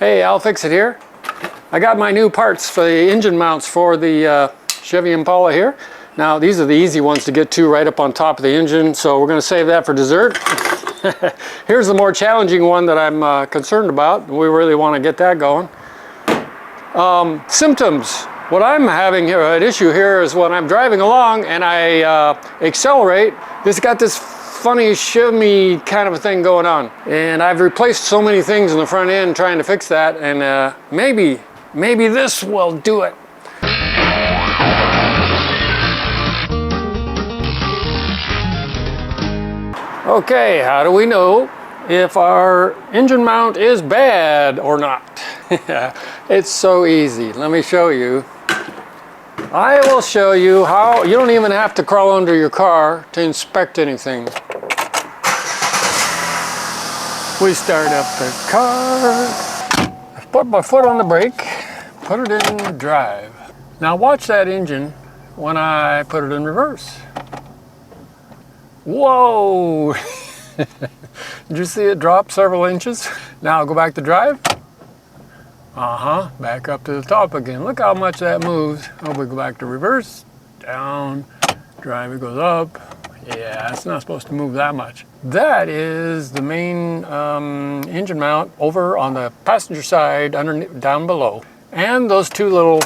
Hey, I'll fix it here. I got my new parts for the engine mounts for the Chevy Impala here. Now these are the easy ones to get to, right up on top of the engine, so we're going to save that for dessert. Here's the more challenging one that I'm concerned about. We really want to get that going. Symptoms. What I'm having here, an issue here, is when I'm driving along and I accelerate, it's got this funny shimmy kind of a thing going on. And I've replaced so many things in the front end trying to fix that, and maybe this will do it. Okay, how do we know if our engine mount is bad or not? It's so easy. Let me show you. I will show you how. You don't even have to crawl under your car to inspect anything. We start up the car. Put my foot on the brake, put it in drive. Now watch that engine when I put it in reverse. Whoa! Did you see it drop several inches? Now go back to drive. Back up to the top again. Look how much that moves. Oh, we go back to reverse, down, drive, it goes up. Yeah, it's not supposed to move that much. That is the main engine mount over on the passenger side, underneath, down below. And those two little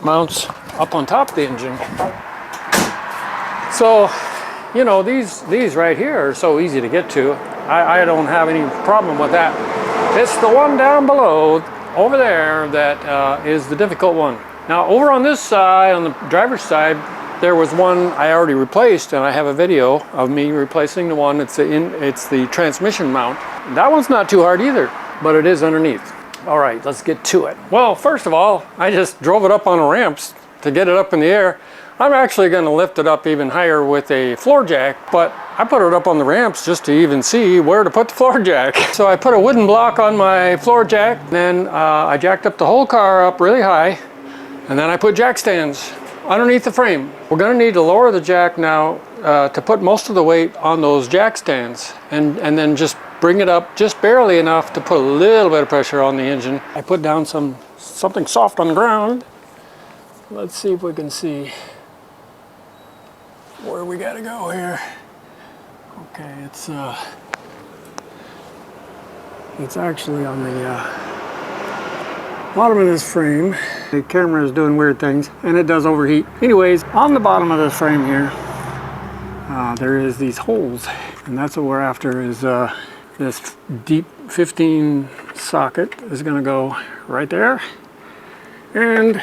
mounts up on top of the engine. So, you know, these right here are so easy to get to. I don't have any problem with that. It's the one down below, over there, that is the difficult one. Now, over on this side, on the driver's side, there was one I already replaced, and I have a video of me replacing the one. It's the transmission mount. That one's not too hard either, but it is underneath. All right, let's get to it. Well, first of all, I just drove it up on the ramps to get it up in the air. I'm actually going to lift it up even higher with a floor jack, but I put it up on the ramps just to even see where to put the floor jack. So I put a wooden block on my floor jack, and then I jacked up the whole car up really high, and then I put jack stands underneath the frame. We're going to need to lower the jack now to put most of the weight on those jack stands, and then just bring it up just barely enough to put a little bit of pressure on the engine. I put down something soft on the ground. Let's see if we can see where we got to go here. Okay, it's actually on the bottom of this frame. The camera is doing weird things, and it does overheat. Anyways, on the bottom of this frame here, there is these holes, and that's what we're after. Is this deep 15 socket is going to go right there and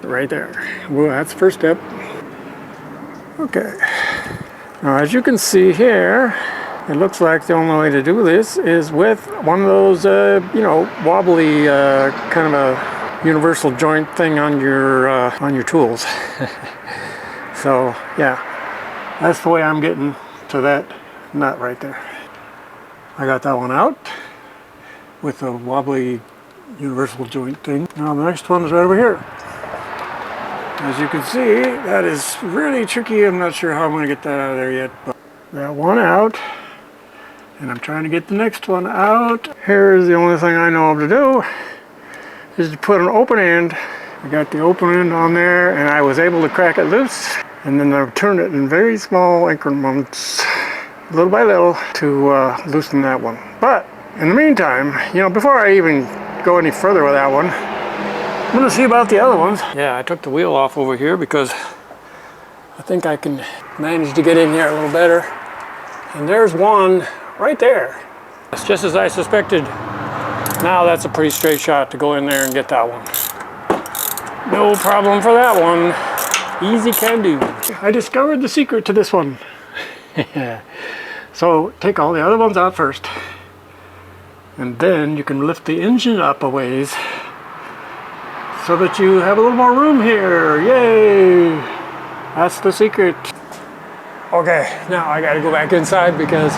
right there. Well, that's the first step. Okay. Now, as you can see here, it looks like the only way to do this is with one of those, you know, wobbly kind of a universal joint thing on your tools. So yeah, that's the way I'm getting to that nut right there. I got that one out with the wobbly universal joint thing. Now the next one is right over here. As you can see, that is really tricky. I'm not sure how I'm going to get that out of there yet, but that one out, and I'm trying to get the next one out. Here's the only thing I know of to do, is to put an open end. I got the open end on there, and I was able to crack it loose, and then I turned it in very small increments, little by little, to loosen that one. But in the meantime, you know, before I even go any further with that one, I'm going to see about the other ones. Yeah, I took the wheel off over here because I think I can manage to get in here a little better. And there's one right there. It's just as I suspected. Now that's a pretty straight shot to go in there and get that one. No problem for that one. Easy can do. I discovered the secret to this one. So take all the other ones out first, and then you can lift the engine up a ways so that you have a little more room here. Yay! That's the secret. Okay, now I gotta go back inside because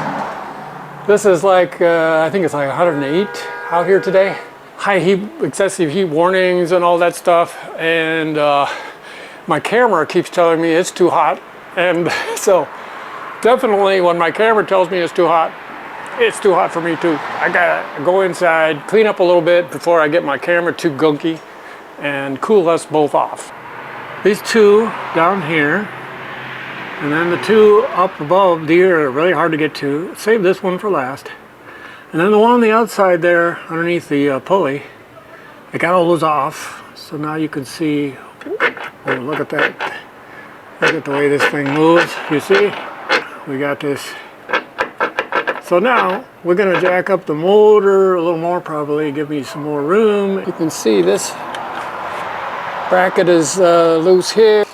this is like, I think it's like 108 out here today. High heat, excessive heat warnings and all that stuff. And my camera keeps telling me it's too hot. And so definitely when my camera tells me it's too hot, it's too hot for me too. I gotta go inside, clean up a little bit before I get my camera too gunky and cool us both off. These two down here, and then the two up above, these are really hard to get to. Save this one for last. And then the one on the outside there, underneath the pulley, I got all those off. So now you can see, oh, look at that. Look at the way this thing moves. You see? We got this. So now we're gonna jack up the motor a little more, probably give me some more room. You can see this bracket is loose here.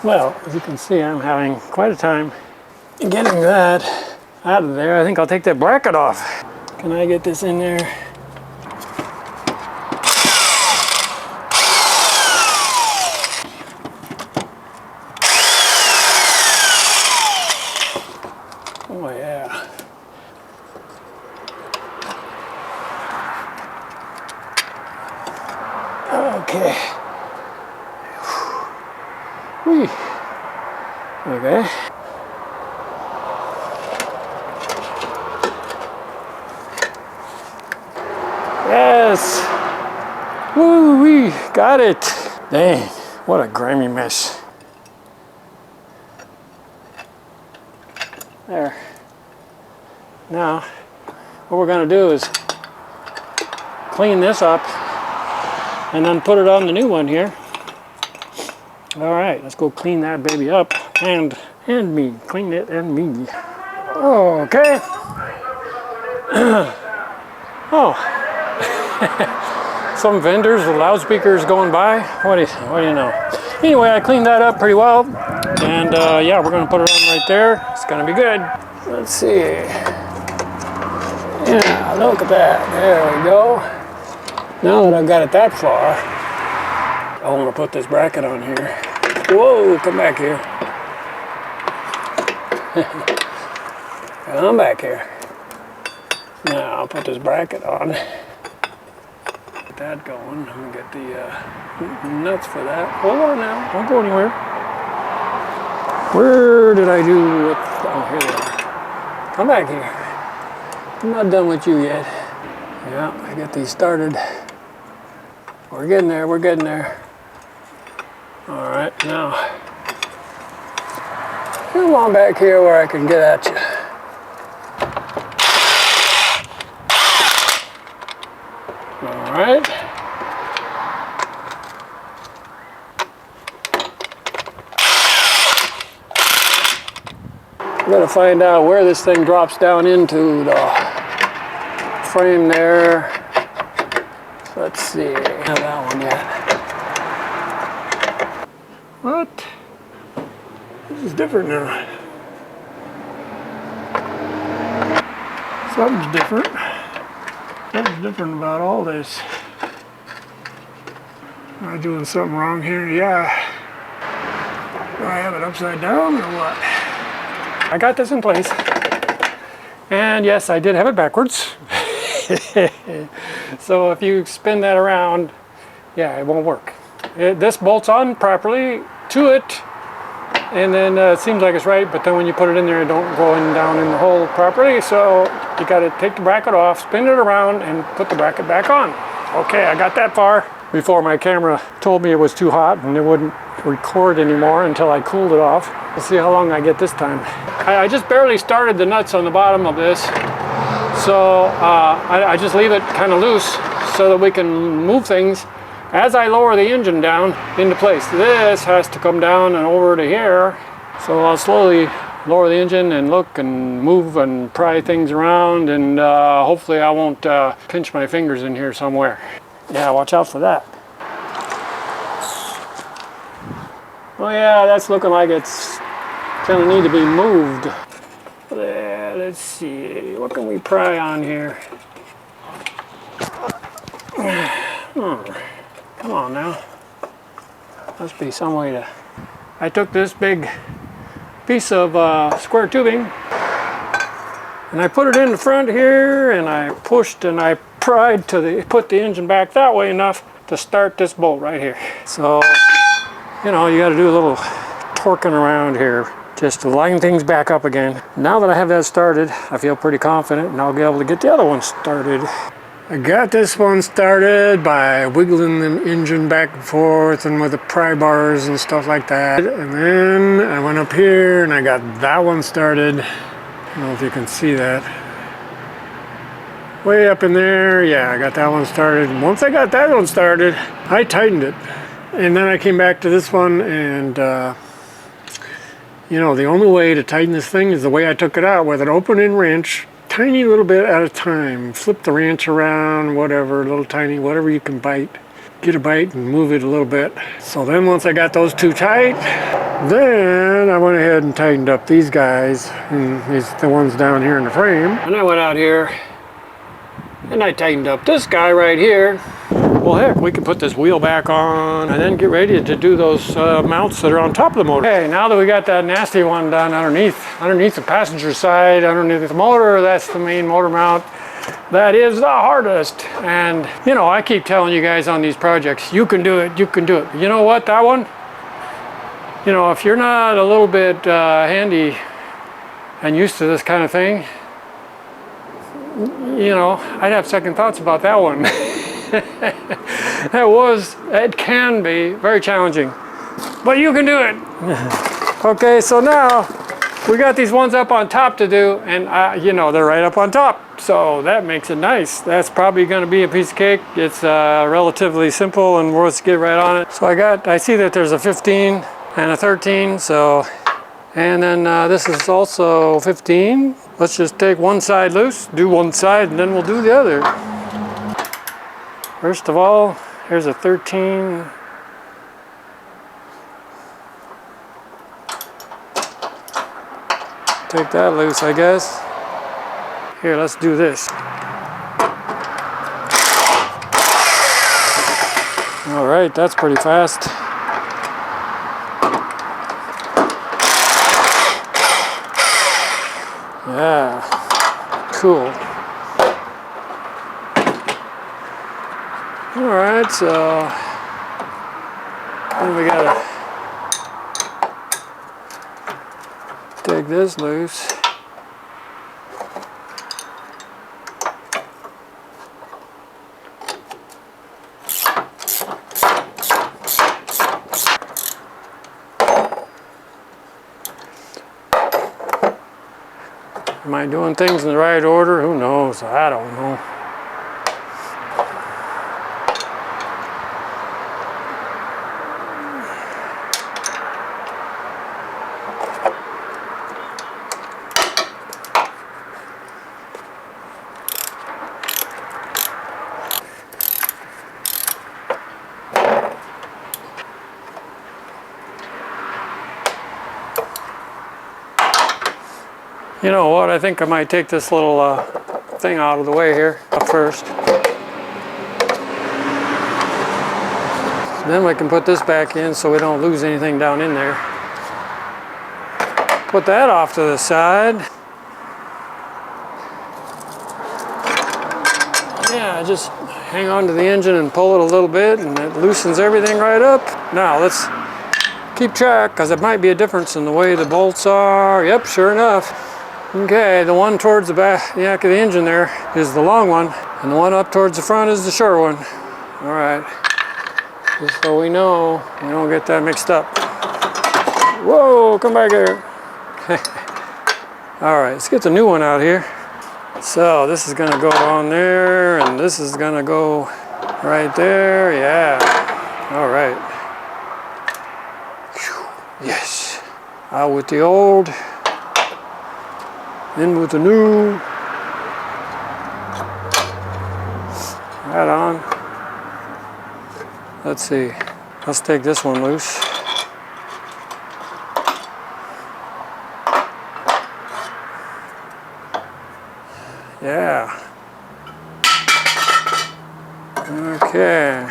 Well, as you can see, I'm having quite a time getting that out of there. I think I'll take that bracket off. Can I get this in there? Oh yeah. Okay. Whee. Okay. Yes. Woo wee. Got it. Dang. What a grimy mess. There. Now, what we're going to do is clean this up and then put it on the new one here. All right, let's go clean that baby up and me. Clean it and me. Okay. Oh. Some vendors with loudspeakers going by. What do you know? Anyway, I cleaned that up pretty well. And yeah, we're gonna put it on right there. It's gonna be good. Let's see. Yeah, look at that. There we go. Now that I've got it that far, I want to put this bracket on here. Whoa, come back here. Come back here. Now I'll put this bracket on. Get that going. I'm gonna get the nuts for that. Hold on now, don't go anywhere. Where did I do it? Oh, here they are. Come back here. I'm not done with you yet. Yeah, I get these started. We're getting there, we're getting there. All right, now, come on back here where I can get at you. All right. I'm gonna find out where this thing drops down into the frame there. Let's see, I don't have that one yet. What? This is different now. Something's different. Something's different about all this. Am I doing something wrong here? Yeah. Do I have it upside down or what? I got this in place. And yes, I did have it backwards. So if you spin that around, yeah, it won't work. This bolts on properly to it, and then it seems like it's right, but then when you put it in there, it don't go in down in the hole properly, so you got to take the bracket off, spin it around, and put the bracket back on. Okay, I got that far before my camera told me it was too hot and it wouldn't record anymore until I cooled it off. Let's see how long I get this time. I just barely started the nuts on the bottom of this, so I just leave it kind of loose so that we can move things as I lower the engine down into place. This has to come down and over to here, so I'll slowly lower the engine and look and move and pry things around, and hopefully I won't pinch my fingers in here somewhere. Yeah, watch out for that. Oh yeah, that's looking like it's gonna need to be moved. There let's see, what can we pry on here? Come on now. Must be some way to... I took this big piece of square tubing and I put it in the front here, and I pushed and I pried to put the engine back that way enough to start this bolt right here. So, you know, you got to do a little torquing around here just to line things back up again. Now that I have that started, I feel pretty confident, and I'll be able to get the other one started. I got this one started by wiggling the engine back and forth and with the pry bars and stuff like that. And then I went up here and I got that one started. I don't know if you can see that. Way up in there, yeah, I got that one started. And once I got that one started, I tightened it. And then I came back to this one, and you know, the only way to tighten this thing is the way I took it out, with an opening wrench, tiny little bit at a time. Flip the wrench around, whatever, little tiny, whatever you can bite. Get a bite and move it a little bit. So then once I got those two tight, then I went ahead and tightened up these guys, and these the ones down here in the frame. And I went out here and I tightened up this guy right here. Well, heck, we can put this wheel back on and then get ready to do those mounts that are on top of the motor. Okay, now that we got that nasty one done underneath the passenger side, underneath the motor, that's the main motor mount. That is the hardest. And, you know, I keep telling you guys on these projects, you can do it, you can do it. You know what, that one? You know, if you're not a little bit handy and used to this kind of thing, you know, I'd have second thoughts about that one. It can be very challenging, but you can do it. Okay, so now we got these ones up on top to do, and you know, they're right up on top, so that makes it nice. That's probably going to be a piece of cake. It's relatively simple, and let's get right on it. So I see that there's a 15 and a 13, so, and then this is also 15. Let's just take one side loose, do one side, and then we'll do the other. First of all, here's a 13. Take that loose, I guess. Here, let's do this. All right, that's pretty fast. Yeah, cool. All right, so then we gotta take this loose. Am I doing things in the right order? Who knows? I don't know. You know what, I think I might take this little thing out of the way here up first. Then we can put this back in so we don't lose anything down in there. Put that off to the side. Yeah, just hang on to the engine and pull it a little bit, and it loosens everything right up. Now let's keep track, because it might be a difference in the way the bolts are. Yep, sure enough. Okay, the one towards the back of the engine there is the long one, and the one up towards the front is the short one. All right, just so we know, we don't get that mixed up. Whoa, come back here. All right, let's get the new one out here. So this is gonna go on there, and this is gonna go right there, yeah. All right. Whew. Yes, out with the old. In with the new. Right on. Let's see. Let's take this one loose. Yeah. Okay.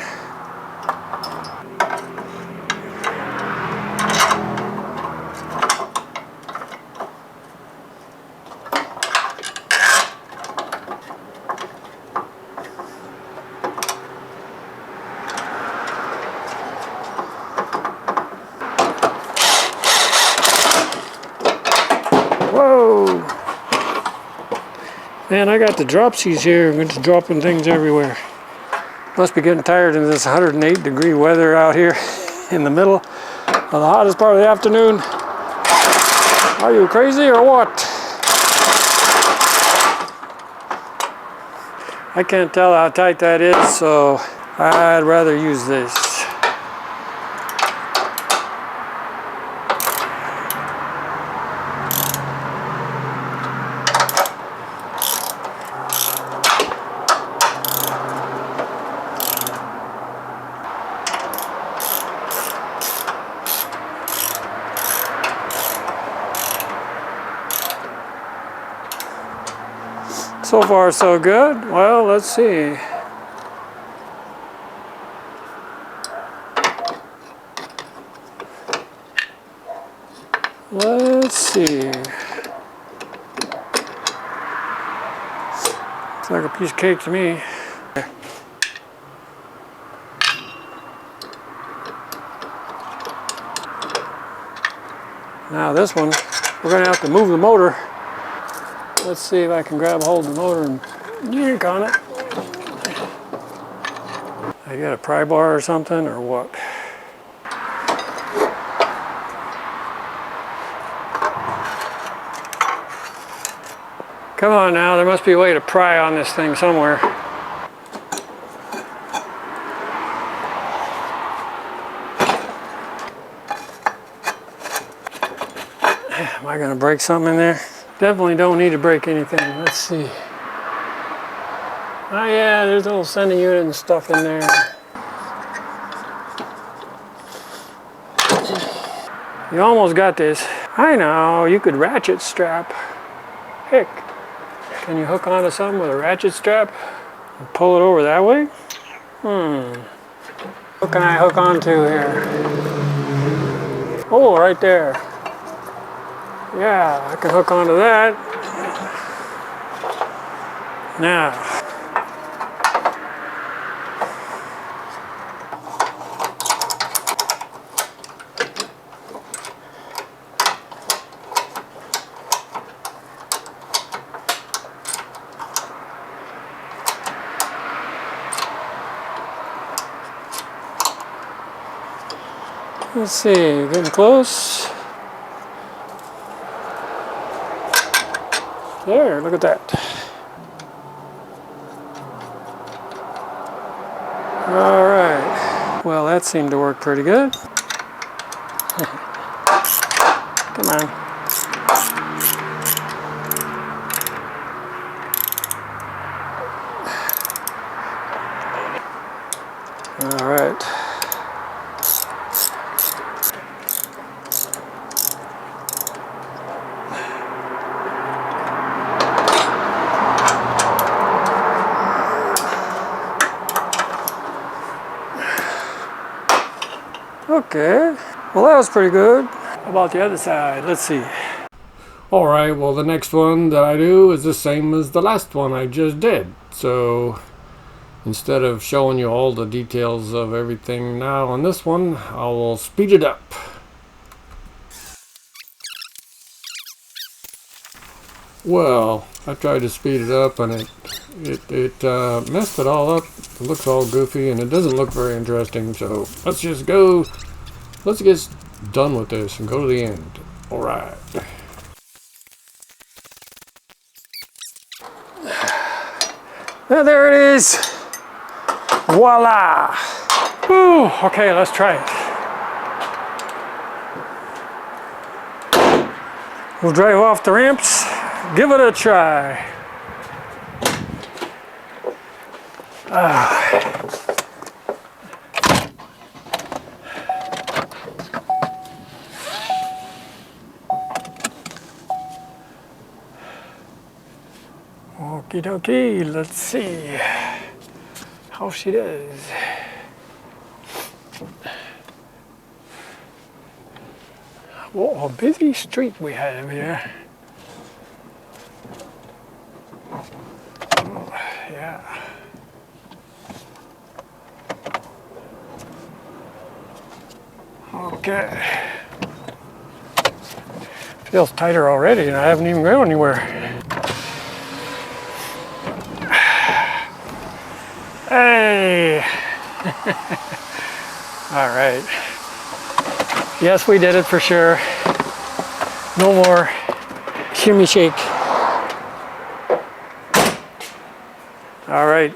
Whoa! Man, I got the dropsies here. I'm just dropping things everywhere. Must be getting tired in this 108-degree weather out here in the middle of the hottest part of the afternoon. Are you crazy or what? I can't tell how tight that is, so I'd rather use this. So far, so good. Well, let's see. Let's see. Looks like a piece of cake to me. Now this one, we're gonna have to move the motor. Let's see if I can grab hold of the motor and yank on it. I got a pry bar or something, or what? Come on now, there must be a way to pry on this thing somewhere. Am I gonna break something in there? Definitely don't need to break anything. Let's see. Oh yeah, there's a little sending unit and stuff in there. You almost got this. I know, you could ratchet strap. Heck, can you hook onto something with a ratchet strap and pull it over that way? What can I hook onto here? Oh, right there. Yeah, I can hook onto that. Now, let's see, getting close. There, look at that. All right. Well, that seemed to work pretty good. Come on. All right. Okay, well that was pretty good. How about the other side? Let's see. Alright, well the next one that I do is the same as the last one I just did. So instead of showing you all the details of everything now on this one, I will speed it up. Well, I tried to speed it up and it messed it all up. It looks all goofy and it doesn't look very interesting, so let's just go, let's get done with this and go to the end. Alright. Now there it is. Voila! Whew, okay, let's try it. We'll drive off the ramps. Give it a try. Okie dokie, let's see how she does. What a busy street we have here. Oh, yeah. Okay. Feels tighter already and I haven't even gone anywhere. Hey! All right. Yes, we did it for sure. No more shimmy shake. All right.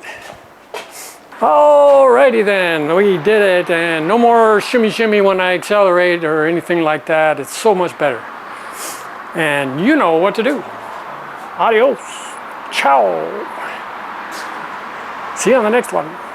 Alrighty then, we did it, and no more shimmy shimmy when I accelerate or anything like that. It's so much better. And you know what to do. Adios. Ciao. See you on the next one.